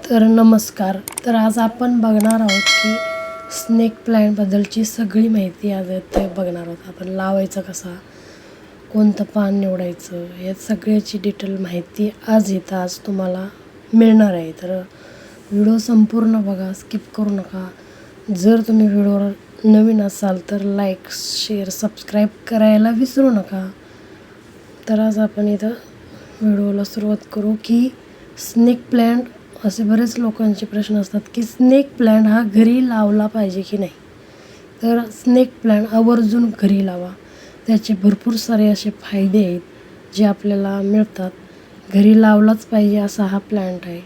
तर नमस्कार. तर आज आपण बघणार आहोत की स्नेक प्लांटबद्दलची सगळी माहिती आज ते बघणार आहोत. आपण लावायचं कसा, कोणतं पान निवडायचं, या सगळ्याची डिटेल माहिती आज तुम्हाला मिळणार आहे. तर व्हिडिओ संपूर्ण बघा, स्किप करू नका. जर तुम्ही व्हिडिओवर नवीन असाल तर लाईक, शेअर, सबस्क्राईब करायला विसरू नका. तर आज आपण इथं व्हिडिओला सुरुवात करू की स्नेक प्लांट, असे बरेच लोकांचे प्रश्न असतात की स्नेक प्लांट हा घरी लावला पाहिजे की नाही. तर स्नेक प्लांट आवर्जून घरी लावा. त्याचे भरपूर सारे असे फायदे आहेत जे आपल्याला मिळतात. घरी लावलाच पाहिजे असा हा प्लांट आहे.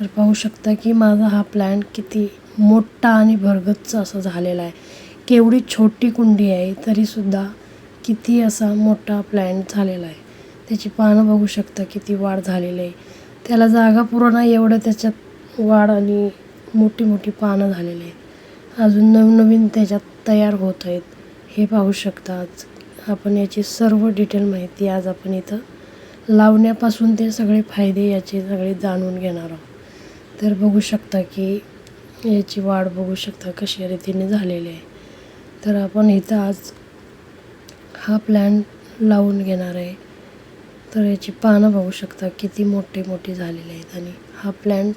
तर पाहू शकता की माझा हा प्लांट किती मोठा आणि भरगच्च असा झालेला आहे. केवढी छोटी कुंडी आहे तरीसुद्धा किती असा मोठा प्लांट झालेला आहे. त्याची पानं बघू शकता किती वाढ झालेली आहे. त्याला जागा पुरवणं एवढं त्याच्यात वाढ आणि मोठी मोठी पानं झालेली आहेत. अजून नवनवीन त्याच्यात तयार होत आहेत, हे पाहू शकता. आज आपण याची सर्व डिटेल माहिती आज आपण इथं लावण्यापासून ते सगळे फायदे याचे सगळे जाणून घेणार आहोत. तर बघू शकता की याची वाढ बघू शकता कशा रीतीने झालेली आहे. तर आपण इथं आज हा प्लॅन्ट लावून घेणार आहे. तर याची पानं बघू शकता किती मोठे मोठे झालेले आहेत. आणि हा प्लॅन्ट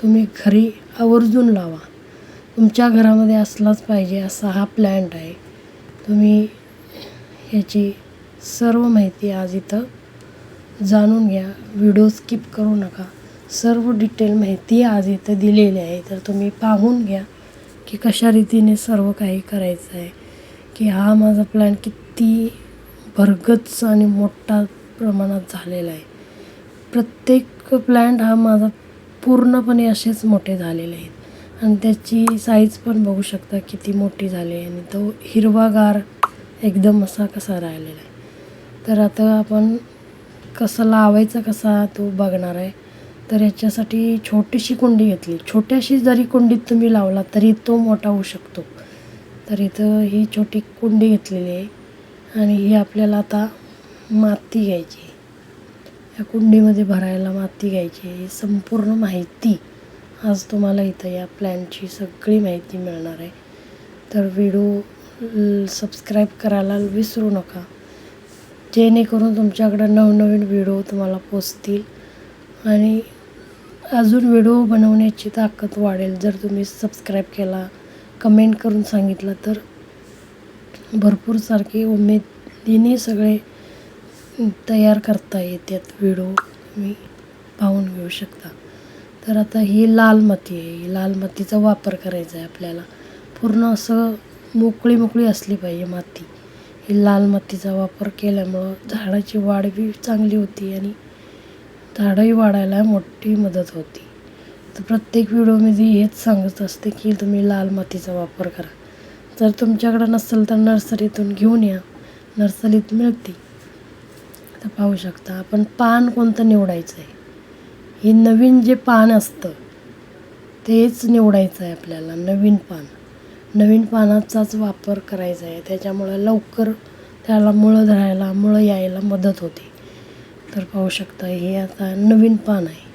तुम्ही घरी आवर्जून लावा. तुमच्या घरामध्ये असलाच पाहिजे असा हा प्लॅन्ट आहे. तुम्ही याची सर्व माहिती आज इथं जाणून घ्या. व्हिडिओ स्किप करू नका. सर्व डिटेल माहिती आज इथं दिलेली आहे. तर तुम्ही पाहून घ्या की कशा रीतीने सर्व काही करायचं आहे. की हा माझा प्लॅन किती भरगच्च आणि मोठा प्रमाणात झालेला आहे. प्रत्येक प्लॅन्ट हा माझा पूर्णपणे असेच मोठे झालेले आहेत. आणि त्याची साईज पण बघू शकता किती मोठी झाली आहे. आणि तो हिरवागार एकदम असा कसा राहिलेला आहे. तर आता आपण कसं लावायचं कसा तो बघणार आहे. तर याच्यासाठी छोटीशी कुंडी घेतली. छोट्याशी जरी कुंडीत तुम्ही लावला तरी तो मोठा होऊ शकतो. तर इथं ही छोटी कुंडी घेतलेली आहे. आणि ही आपल्याला आता माती घ्यायची. या कुंडीमध्ये भरायला माती घ्यायची. ही संपूर्ण माहिती आज तुम्हाला इथं या प्लॅनची सगळी माहिती मिळणार आहे. तर व्हिडिओ सबस्क्राईब करायला विसरू नका, जेणेकरून तुमच्याकडं नवनवीन व्हिडिओ तुम्हाला पोचतील आणि अजून व्हिडिओ बनवण्याची ताकद वाढेल. जर तुम्ही सबस्क्राईब केला, कमेंट करून सांगितलं तर भरपूर सारखे उमेदीने सगळे तयार करता येतात व्हिडिओ, तुम्ही पाहून घेऊ शकता. तर आता ही लाल माती आहे. ही लाल मातीचा वापर करायचा आहे आपल्याला. पूर्ण असं मोकळी असली पाहिजे माती. ही लाल मातीचा वापर केल्यामुळं झाडाची वाढ बी चांगली होती आणि झाडंही वाढायला मोठी मदत होती. तर प्रत्येक व्हिडिओमध्ये हेच सांगत असते की तुम्ही लाल मातीचा वापर करा. जर तुमच्याकडं नसेल तर नर्सरीतून घेऊन या, नर्सरीत मिळते. तर पाहू शकता आपण पान कोणतं निवडायचं आहे. हे नवीन जे पान असतं तेच निवडायचं आहे आपल्याला. नवीन पानाचाच वापर करायचा आहे. त्याच्यामुळं लवकर त्याला मुळं यायला मदत होते. तर पाहू शकता हे आता नवीन पान आहे.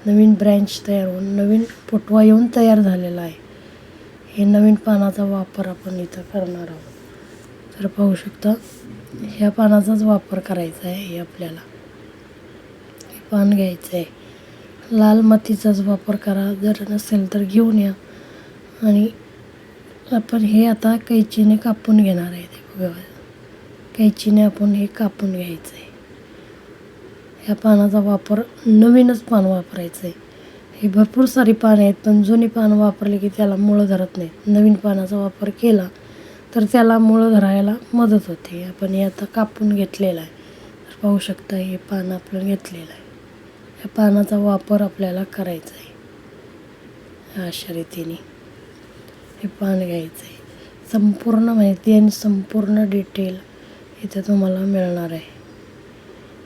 नवीन ब्रँच तयार होऊन नवीन फुटवा येऊन तयार झालेला आहे. हे नवीन पानाचा वापर आपण इथं करणार आहोत. तर पाहू शकता ह्या पानाचाच वापर करायचा आहे. हे आपल्याला हे पान घ्यायचं आहे. लाल मातीचाच वापर करा. जर नसेल तर घेऊन या. आणि आपण हे आता कैचीने कापून घेणार आहे. ते बघा, कैचीने आपण हे कापून घ्यायचं आहे. ह्या पानाचा वापर नवीनच पान वापरायचं आहे. हे भरपूर सारी पानं आहेत पण जुनी पानं वापरली की त्याला मुळं धरत नाहीत. नवीन पानाचा वापर केला तर त्याला मुळं धरायला मदत होते. आपण हे आता कापून घेतलेलं आहे. तर पाहू शकता हे पान आपण घेतलेलं आहे. या पानाचा वापर आपल्याला करायचा आहे. अशा रीतीने हे पान घ्यायचं आहे. संपूर्ण माहिती आणि संपूर्ण डिटेल इथं तुम्हाला मिळणार आहे.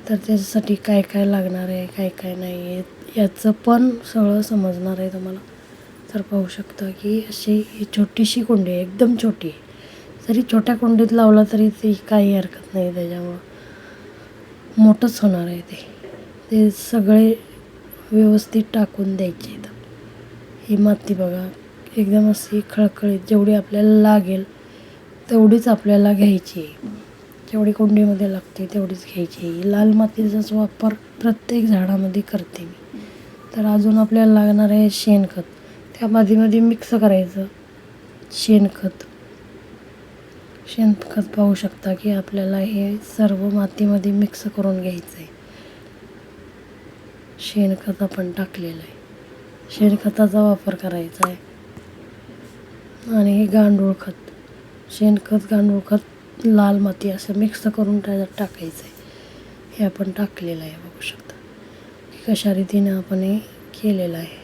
तर त्याच्यासाठी काय काय लागणार आहे, काय काय नाही याचं पण सगळं समजणार आहे तुम्हाला. तर पाहू शकता की अशी ही छोटीशी कुंडी आहे, एकदम छोटी आहे. जरी छोट्या कुंडीत लावला तरी ती काही हरकत नाही. त्याच्यामुळं मोठंच होणार आहे ते सगळे व्यवस्थित टाकून द्यायचे इथं. ही माती बघा एकदम अशी खळखळीत, जेवढी आपल्याला लागेल तेवढीच आपल्याला घ्यायची आहे. जेवढी कुंडीमध्ये लागते तेवढीच घ्यायची आहे. लाल मातीचाच वापर प्रत्येक झाडामध्ये करते मी. तर अजून आपल्याला लागणार आहे शेणखत. त्या मध्ये मिक्स करायचं शेणखत. शेणखत पाहू शकता की आपल्याला हे सर्व मातीमध्ये मिक्स करून घ्यायचं आहे. शेणखत आपण टाकलेलं आहे. शेणखताचा वापर करायचा आहे. आणि हे गांडूळ खत, शेणखत, गांडूळ खत, लाल माती असं मिक्स करून त्याच्यात टाकायचं आहे. हे आपण टाकलेलं आहे. बघू शकता की कशा रीतीने आपण हे केलेलं आहे.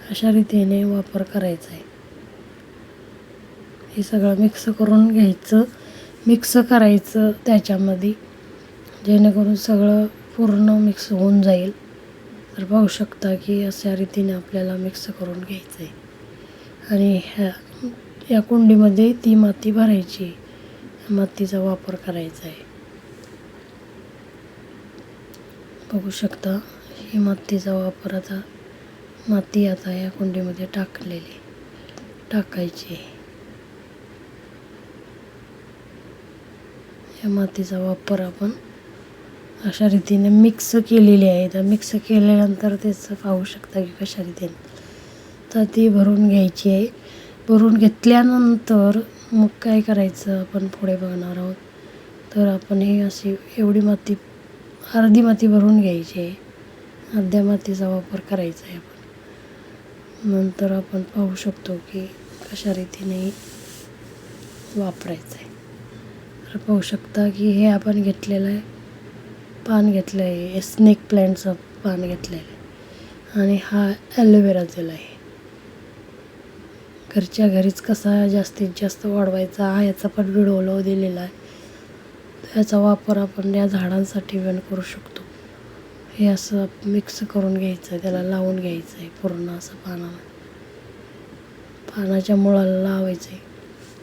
अशा रीतीने वापर करायचा आहे. हे सगळं मिक्स करून घ्यायचं, मिक्स करायचं त्याच्यामध्ये, जेणेकरून सगळं पूर्ण मिक्स होऊन जाईल. तर पाहू शकता की अशा रीतीने आपल्याला मिक्स करून घ्यायचं आहे. आणि या कुंडीमध्ये ती माती भरायची, मातीचा वापर करायचा आहे. बघू शकता ही मातीचा वापर आता, माती आता या कुंडीमध्ये टाकायची. या मातीचा वापर आपण अशा रीतीने मिक्स केलेली आहे. तर मिक्स केल्यानंतर त्याचं पाहू शकता की कशा रीतीने तर ती भरून घ्यायची आहे. भरून घेतल्यानंतर मग काय करायचं आपण पुढे बघणार आहोत. तर आपण हे अशी एवढी माती, अर्धी माती भरून घ्यायची आहे. अर्ध्या मातीचा वापर करायचा आहे आपण. नंतर आपण पाहू शकतो की कशा रीतीने वापरायचं आहे. तर पाहू शकता की हे आपण घेतलेलं आहे, पान घेतलं आहे, स्नेक प्लांटचं पान घेतलेलं आहे. आणि हा ॲलोवेरा जेल आहे. घरच्या घरीच कसा जास्तीत जास्त वाढवायचा हा याचा पण व्हिडिओ दिलेला आहे. याचा वापर आपण या झाडांसाठी पण करू शकतो. हे असं मिक्स करून घ्यायचं, त्याला लावून घ्यायचं आहे पूर्ण असं पानाच्या मुळाला लावायचं आहे.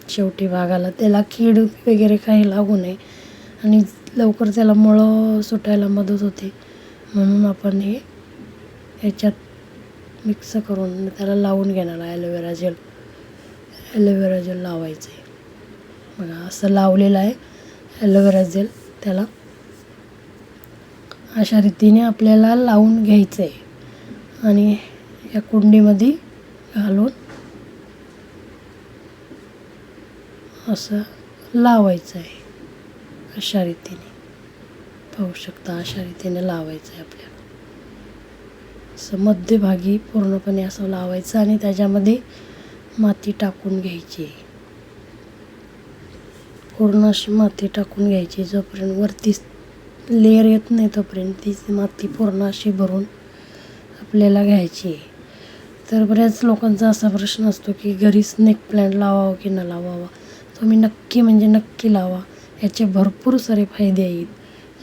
शेवटी भागाला त्याला कीड वगैरे काही लागू नये आणि लवकर त्याला मुळं सुटायला मदत होते, म्हणून आपण हे ह्याच्यात मिक्स करून त्याला लावून घेणार आहे. ॲलोवेरा जेल लावायचं आहे. बघा असं लावलेलं आहे ॲलोवेरा जेल. त्याला अशा रीतीने आपल्याला लावून घ्यायचं आहे आणि या कुंडीमध्ये घालून असं लावायचं आहे. अशा रीतीने पाहू शकता, अशा रीतीने लावायचं आहे आपल्याला. असं मध्यभागी पूर्णपणे असं लावायचं आणि त्याच्यामध्ये माती टाकून घ्यायची. पूर्ण अशी माती टाकून घ्यायची. जोपर्यंत वरती लेअर येत नाही तोपर्यंत ती माती पूर्ण अशी भरून आपल्याला घ्यायची. तर बऱ्याच लोकांचा असा प्रश्न असतो की घरी स्नेक प्लांट लावावं की न लावावा. तुम्ही नक्की लावा. याचे भरपूर सारे फायदे आहेत.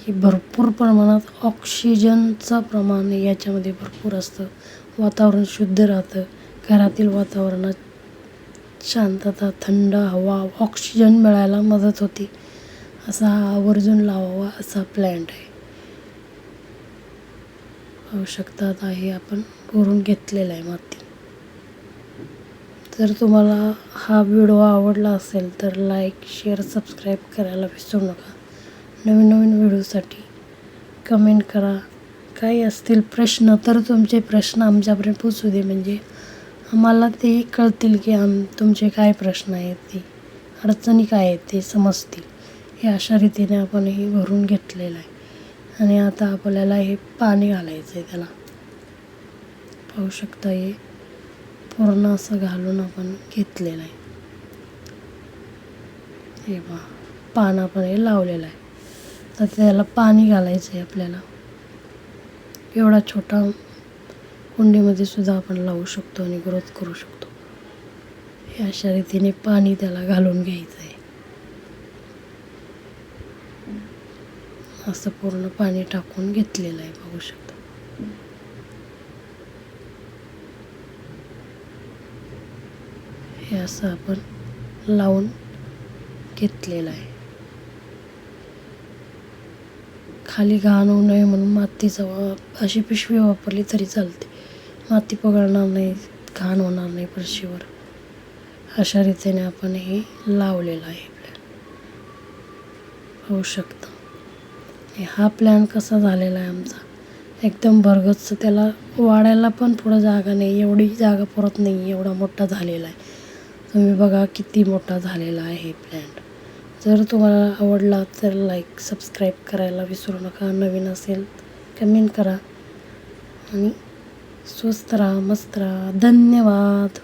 की भरपूर प्रमाणात ऑक्सिजनचं प्रमाण याच्यामध्ये भरपूर असतं. वातावरण शुद्ध राहतं. घरातील वातावरणात शांतता, थंड हवा, ऑक्सिजन मिळायला मदत होते. असा हा आवर्जून लावावा असा प्लॅन्ट आहे. पाहू शकता आता हे आपण भरून घेतलेलं आहे माती. जर तुम्हाला हा व्हिडिओ आवडला असेल तर लाईक, शेअर, सबस्क्राईब करायला विसरू नका. नवीन व्हिडिओसाठी कमेंट करा. काही असतील प्रश्न तर तुमचे प्रश्न आमच्यापर्यंत पोचू दे, म्हणजे आम्हाला ते कळतील की तुमचे काय प्रश्न आहेत, ते अडचणी काय आहेत ते समजतील. हे अशा रीतीने आपण हे भरून घेतलेलं आहे. आणि आता आपल्याला हे पाणी घालायचं आहे त्याला. पाहू शकता हे पूर्ण असं घालून आपण घेतलेलं आहे. हे पहा पान आपण हे लावलेलं आहे. तर त्याला पाणी घालायचं आहे आपल्याला. एवढा छोटा कुंडीमध्ये सुद्धा आपण लावू शकतो आणि ग्रोथ करू शकतो. हे अशा रीतीने पाणी त्याला घालून घ्यायचं आहे. असं पूर्ण पाणी टाकून घेतलेलं आहे. बघू शकता हे असं आपण लावून घेतलेलं आहे. खाली घाण होऊ नये म्हणून मातीचा अशी पिशवी वापरली तरी चालते. माती पगळणार नाही, घाण होणार नाही फरशीवर. अशा रीतीने आपण हे लावलेलं आहे प्लॅन, पाहू शकता. हा प्लॅन कसा झालेला आहे आमचा, एकदम भरगच्च. त्याला वाढायला पण पुढं जागा नाही, एवढी जागा पुरत नाही, एवढा मोठा झालेला आहे. तुम्ही बघा किती मोठा झालेला आहे हे प्लॅन. जर तुम्हाला आवडला तर लाईक सबस्क्राईब करायला विसरू नका. नवीन असेल कमेंट करा आणि स्वस्त राहा, मस्त राहा. धन्यवाद.